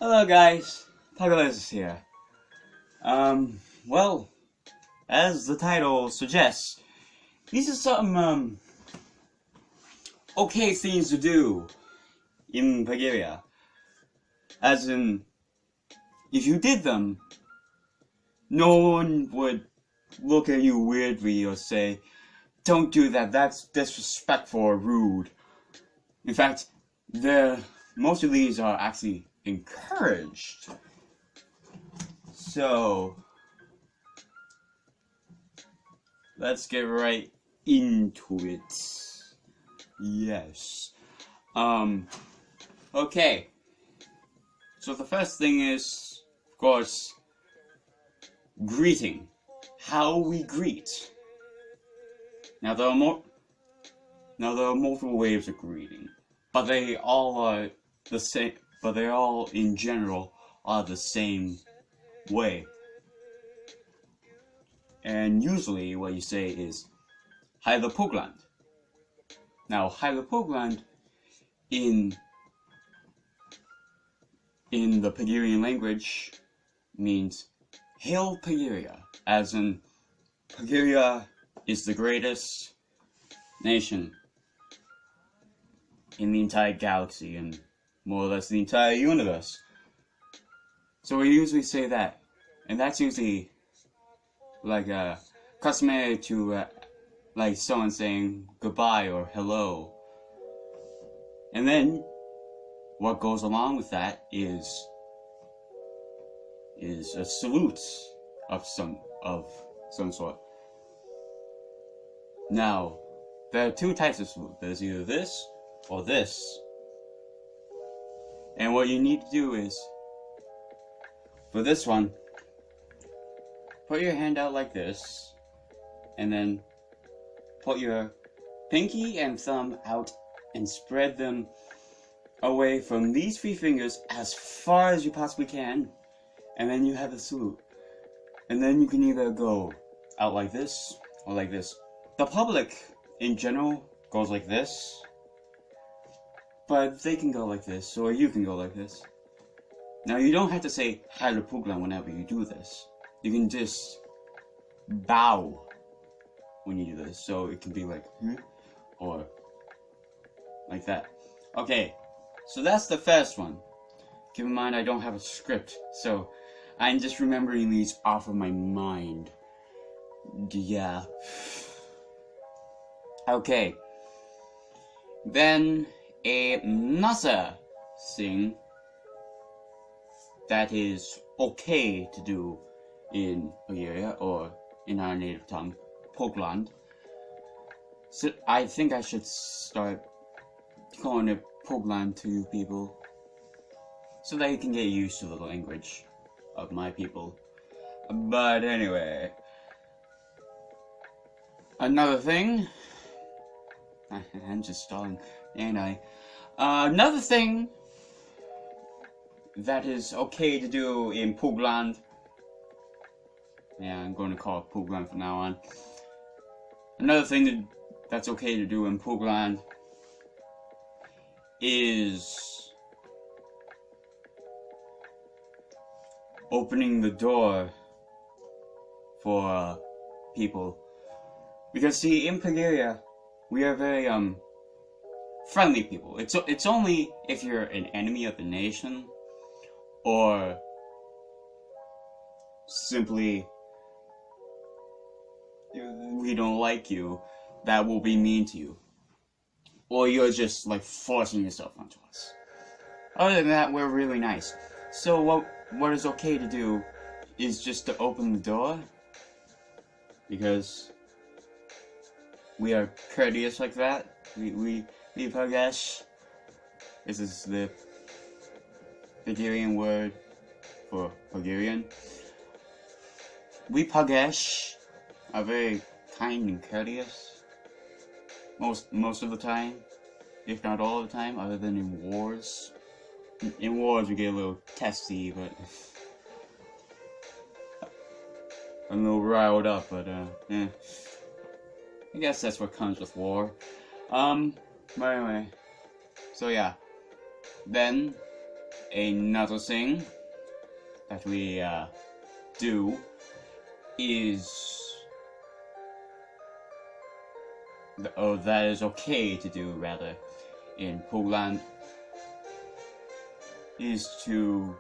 Hello guys, Puggerria is here. Well, as the title suggests, these are some okay things to do in Puggerria. As in, if you did them, no one would look at you weirdly or say, don't do that, that's disrespectful or rude. In fact, most of these are actually encouraged. So, let's get right into it. Yes. Okay. So the first thing is, of course, greeting. How we greet. Now there are multiple ways of greeting, but they all are the same. But they all, in general, are the same way. And usually, what you say is "Untitled Chapter." Now, "Untitled Chapter" in the Puggerrian language means "Hail Puggerria," as in Puggerria is the greatest nation in the entire galaxy and more or less the entire universe. So we usually say that, and that's usually like customary to like someone saying goodbye or hello. And then what goes along with that is a salute of some sort. Now, there are two types of salute. There's either this or this. And what you need to do is, for this one, put your hand out like this, and then put your pinky and thumb out and spread them away from these three fingers as far as you possibly can, and then you have a salute. And then you can either go out like this or like this. The public, in general, goes like this, but they can go like this, or you can go like this. Now, you don't have to say "Untitled Chapter" whenever you do this. You can just bow when you do this, so it can be like, or like that. Okay, so that's the first one. Keep in mind, I don't have a script, so I'm just remembering these off of my mind. Yeah. Okay. Then another thing that is okay to do in Puggerria, or in our native tongue, Pugland. So I think I should start calling it Pugland to people, so that you can get used to the language of my people. But anyway, another thing, I'm just stalling, ain't I? Another thing that is okay to do in Pugland, yeah, I'm going to call it Pugland from now on. Another thing that's okay to do in Pugland is opening the door for people. Because see, in Puggerria, we are very friendly people. It's only if you're an enemy of the nation, or simply we don't like you, that will be mean to you. Or you're just like forcing yourself onto us. Other than that, we're really nice. So what is okay to do is just to open the door, because we are courteous like that. We Puggesh. This is the Puggerrian word for Puggerrian. We Puggesh are very kind and courteous. Most of the time, if not all the time, other than in wars. In wars we get a little testy, but I'm a little riled up, but yeah. I guess that's what comes with war. But anyway, so yeah. Then another thing that we do is, that is okay to do rather, in Poland, is to,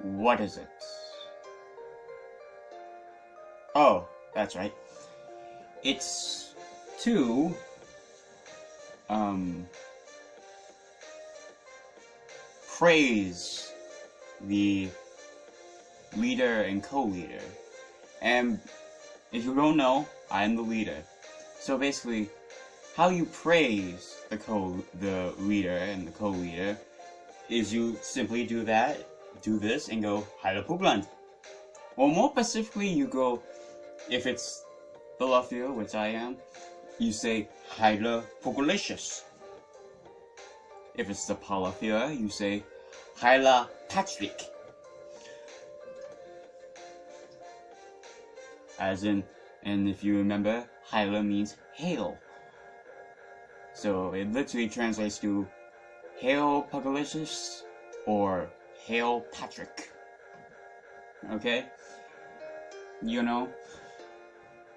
what is it? Oh, that's right. It's to, praise the leader and co-leader. And if you don't know, I'm the leader. So basically, how you praise the leader and the co-leader is you simply do this, and go, Heile Pugland. Or more specifically, you go, if it's the Luffier, which I am, you say, Heile Pugalicious. If it's the Palafia, you say, Heile Patrick. As in, and if you remember, Heile means hail. So it literally translates to Hail Pugalicious or Hail Patrick. Okay? You know?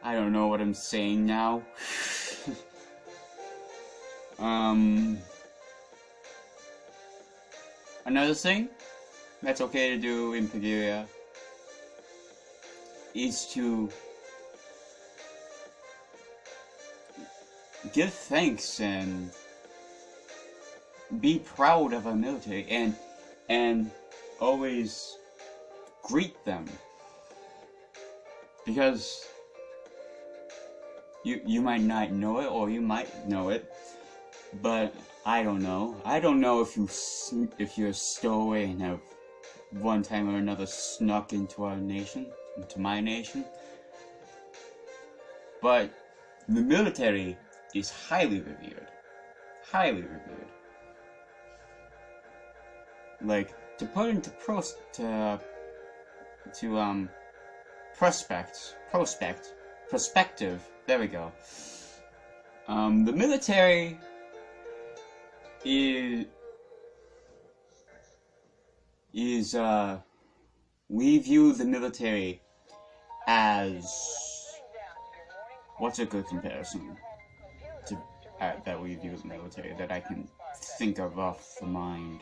I don't know what I'm saying now. Another thing that's okay to do in Puggerria is to give thanks and be proud of our military, and always greet them, because you might not know it, or you might know it, but I don't know. I don't know if you're a stowaway and have one time or another snuck into our nation, into my nation. But the military is highly revered. Highly revered. Like, to put into perspective, there we go. The military is we view the military as, what's a good comparison to that we view the military that I can think of off the mind?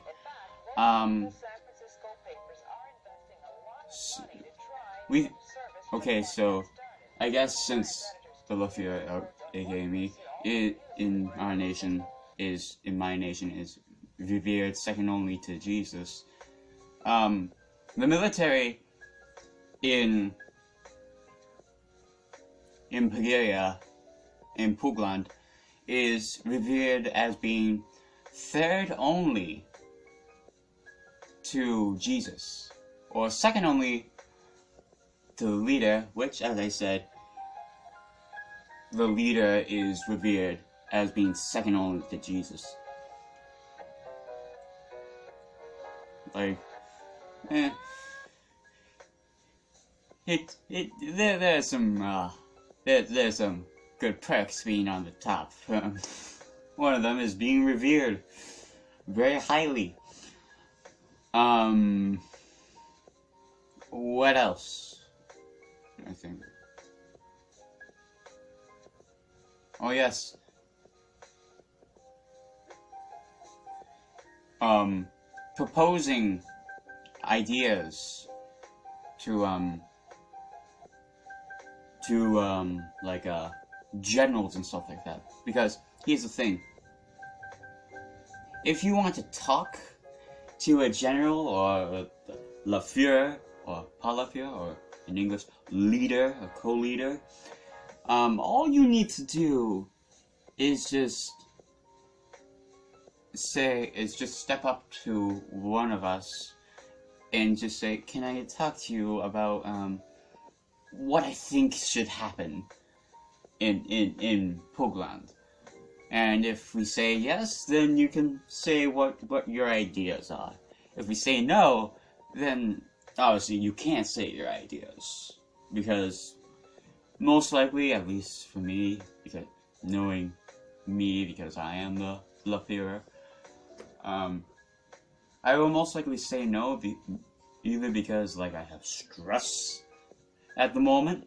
So I guess since the Luffier, aka me, in my nation is revered second only to Jesus, the military in Puggerria, in Pugland, is revered as being third only to Jesus, or second only to the leader, which, as I said, the leader is revered as being second only to Jesus. Like, there's some good perks being on the top. One of them is being revered very highly. What else? I think. Oh yes. Proposing ideas to like generals and stuff like that. Because here's the thing: if you want to talk to a general or La Führer or Palafia, or in English, leader or co-leader, all you need to do is just step up to one of us and just say, "Can I talk to you about what I think should happen in Pugland?" And if we say yes, then you can say what your ideas are. If we say no, then obviously you can't say your ideas, because most likely, at least for me, because knowing me, because I am the Luffier, I will most likely say no, either because like I have stress at the moment,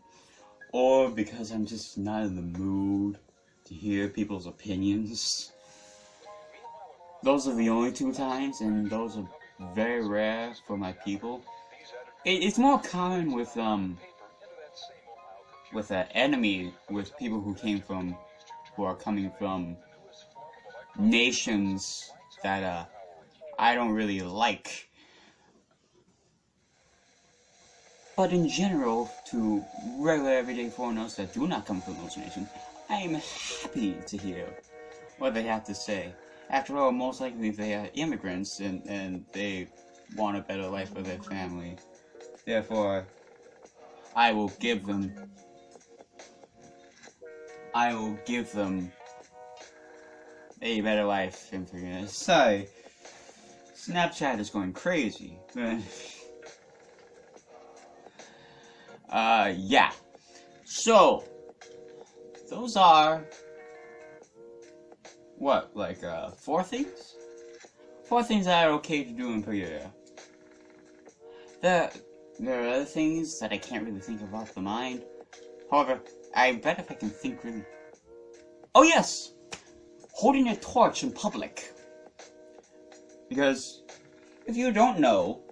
or because I'm just not in the mood to hear people's opinions. Those are the only two times, and those are very rare for my people. It's more common with an enemy, with people who are coming from nations that I don't really like. But in general, to regular everyday foreigners that do not come from those nations, I am happy to hear what they have to say. After all, most likely they are immigrants and they want a better life for their family. Therefore, I will give them a better life and forgiveness. Sorry, Snapchat is going crazy. Yeah. So, those are, what, like, 4 things? 4 things that are okay to do in Puggerria. There are other things that I can't really think of off the mind. However, I bet if I can think really... Oh yes! Holding a torch in public. Because, if you don't know,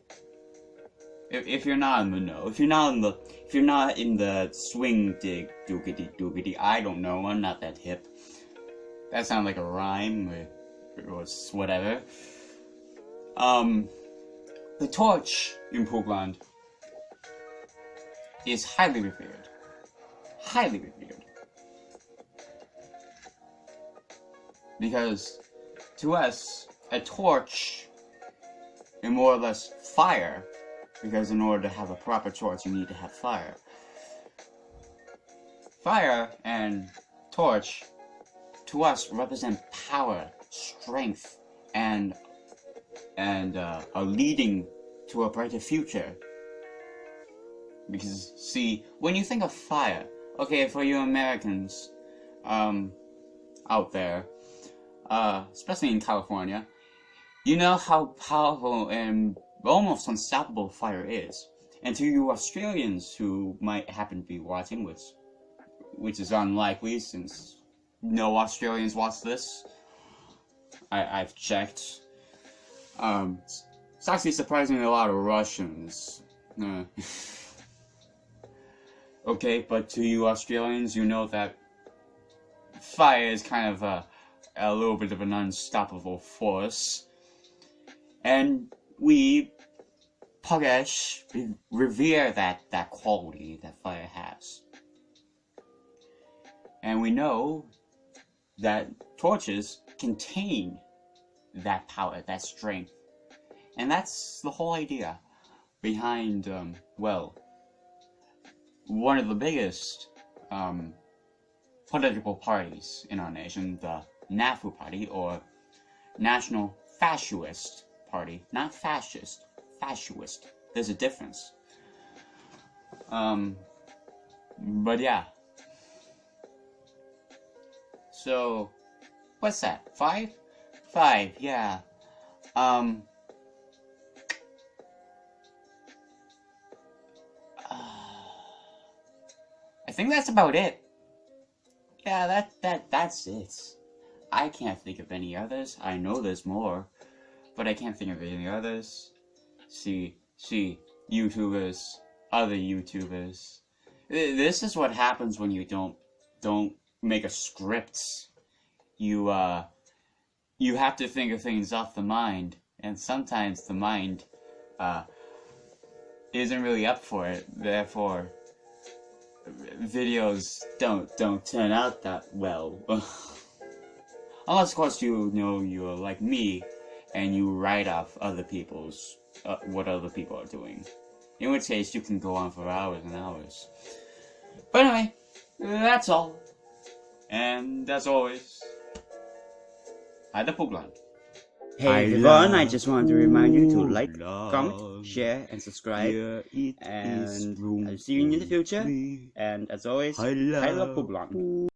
if you're not in the know, if you're not in the swing dig doogity, I don't know, I'm not that hip. That sounded like a rhyme, or whatever. The torch in Pugland is highly revered. Highly revered. Because, to us, a torch is more or less fire. Because in order to have a proper torch, you need to have fire. Fire and torch, to us, represent power, strength, and are leading to a brighter future. Because, see, when you think of fire, okay, for you Americans, out there, especially in California, you know how powerful and almost unstoppable fire is. And to you Australians who might happen to be watching, which is unlikely since no Australians watch this, I've checked. It's actually surprisingly a lot of Russians. Okay, but to you Australians, you know that fire is kind of a little bit of an unstoppable force. And we, Puggesh, revere that quality that fire has. And we know that torches contain that power, that strength. And that's the whole idea behind, well, one of the biggest political parties in our nation, the NAFU party, or National Fascist Party. Not fascist, fascist. There's a difference. But yeah. So, what's that? 5? 5, yeah. I think that's about it. Yeah, that's it. I can't think of any others. I know there's more, but I can't think of any others. See, YouTubers, other YouTubers. This is what happens when you don't make a script. You have to think of things off the mind, and sometimes the mind isn't really up for it. Therefore, videos don't turn out that well. Unless, of course, you know you're like me, and you write off other people's what other people are doing. In which case, you can go on for hours and hours. But anyway, that's all. And as always, hi the Pugland. Hey everyone, I just wanted to remind you to like, comment, share, and subscribe. And I'll see you in the future. And as always, hi love Pugland.